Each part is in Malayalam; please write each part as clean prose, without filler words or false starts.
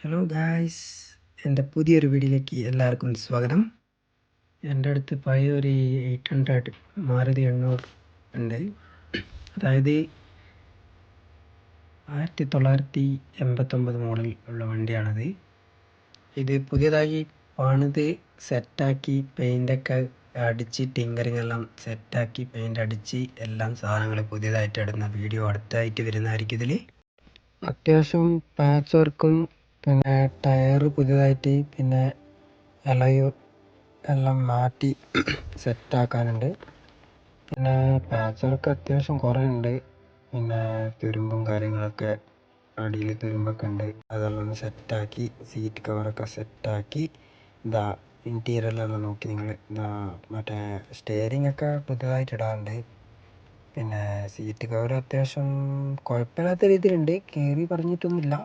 ഹലോ ഗായ്സ്, എൻ്റെ പുതിയൊരു വീഡിയോയിലേക്ക് എല്ലാവർക്കും സ്വാഗതം. എൻ്റെ അടുത്ത് പഴയ ഒരു 800 മാരുതി 800 ഉണ്ട്. അതായത് 1989 മോഡൽ ഉള്ള വണ്ടിയാണത്. ഇത് പുതിയതായി പണിത് സെറ്റാക്കി പെയിൻ്റൊക്കെ അടിച്ച് ടിങ്കറിങ് എല്ലാം സെറ്റാക്കി പെയിൻ്റ് അടിച്ച് എല്ലാം സാധനങ്ങൾ പുതിയതായിട്ട് ഇടുന്ന വീഡിയോ അടുത്തായിട്ട് വരുന്നതായിരിക്കും. ഇതിൽ അത്യാവശ്യം പാച്ച് വർക്കും പിന്നെ ടയർ പുതിയതായിട്ട് പിന്നെ അലോയ് എല്ലാം മാറ്റി സെറ്റാക്കാനുണ്ട്. പിന്നെ പാച്ച് വർക്ക് അത്യാവശ്യം കുറേ ഉണ്ട്. പിന്നെ തുരുമ്പും കാര്യങ്ങളൊക്കെ അടിയിൽ തുരുമ്പൊക്കെ ഉണ്ട്. അതെല്ലാം ഒന്ന് സെറ്റാക്കി സീറ്റ് കവറൊക്കെ സെറ്റാക്കി ഇതാ ഇൻറ്റീരിയറിലെല്ലാം നോക്കി നിങ്ങൾ ഇതാ മറ്റേ സ്റ്റെയറിംഗ് ഒക്കെ പുതിയതായിട്ട് ഇടാറുണ്ട്. പിന്നെ സീറ്റ് കവർ അത്യാവശ്യം കുഴപ്പമില്ലാത്ത രീതിയിലുണ്ട്, കയറി പറഞ്ഞിട്ടൊന്നുമില്ല.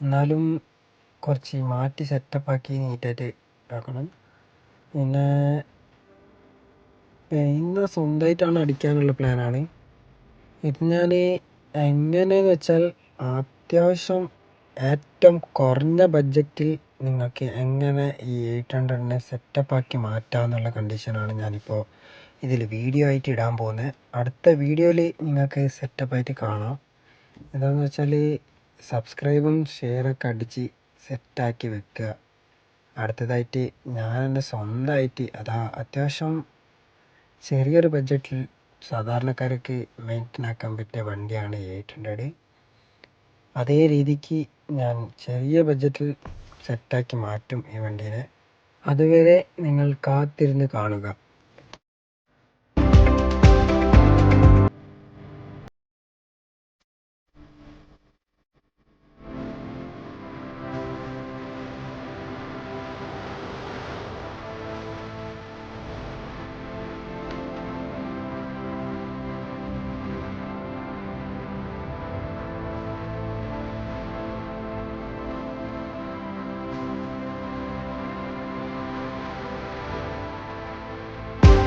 എന്നാലും കുറച്ച് മാറ്റി സെറ്റപ്പാക്കി നീറ്റായിട്ട് ആക്കണം. പിന്നെ പെയിൻ്റ് സ്വന്തമായിട്ടാണ് അടിക്കാനുള്ള പ്ലാനാണ്. ഇത് ഞാൻ എങ്ങനെയെന്ന് വെച്ചാൽ അത്യാവശ്യം ഏറ്റവും കുറഞ്ഞ ബഡ്ജറ്റിൽ നിങ്ങൾക്ക് എങ്ങനെ ഈ 800 സെറ്റപ്പാക്കി മാറ്റാമെന്നുള്ള കണ്ടീഷനാണ് ഞാനിപ്പോൾ ഇതിൽ വീഡിയോ ആയിട്ട് ഇടാൻ പോകുന്നത്. അടുത്ത വീഡിയോയിൽ നിങ്ങൾക്ക് സെറ്റപ്പായിട്ട് കാണാം. എന്താണെന്ന് വെച്ചാൽ സബ്സ്ക്രൈബും ഷെയറൊക്കെ അടിച്ച് സെറ്റാക്കി വെക്കുക. അടുത്തതായിട്ട് ഞാൻ എൻ്റെ സ്വന്തമായിട്ട് അത്യാവശ്യം ചെറിയൊരു ബഡ്ജറ്റിൽ സാധാരണക്കാർക്ക് മെയിൻറ്റെയിൻ ആക്കാൻ പറ്റിയ വണ്ടിയാണ് 800. അതേ രീതിക്ക് ഞാൻ ചെറിയ ബഡ്ജറ്റിൽ സെറ്റാക്കി മാറ്റും ഈ വണ്ടീനെ. അതുവരെ നിങ്ങൾ കാത്തിരുന്ന് കാണുക.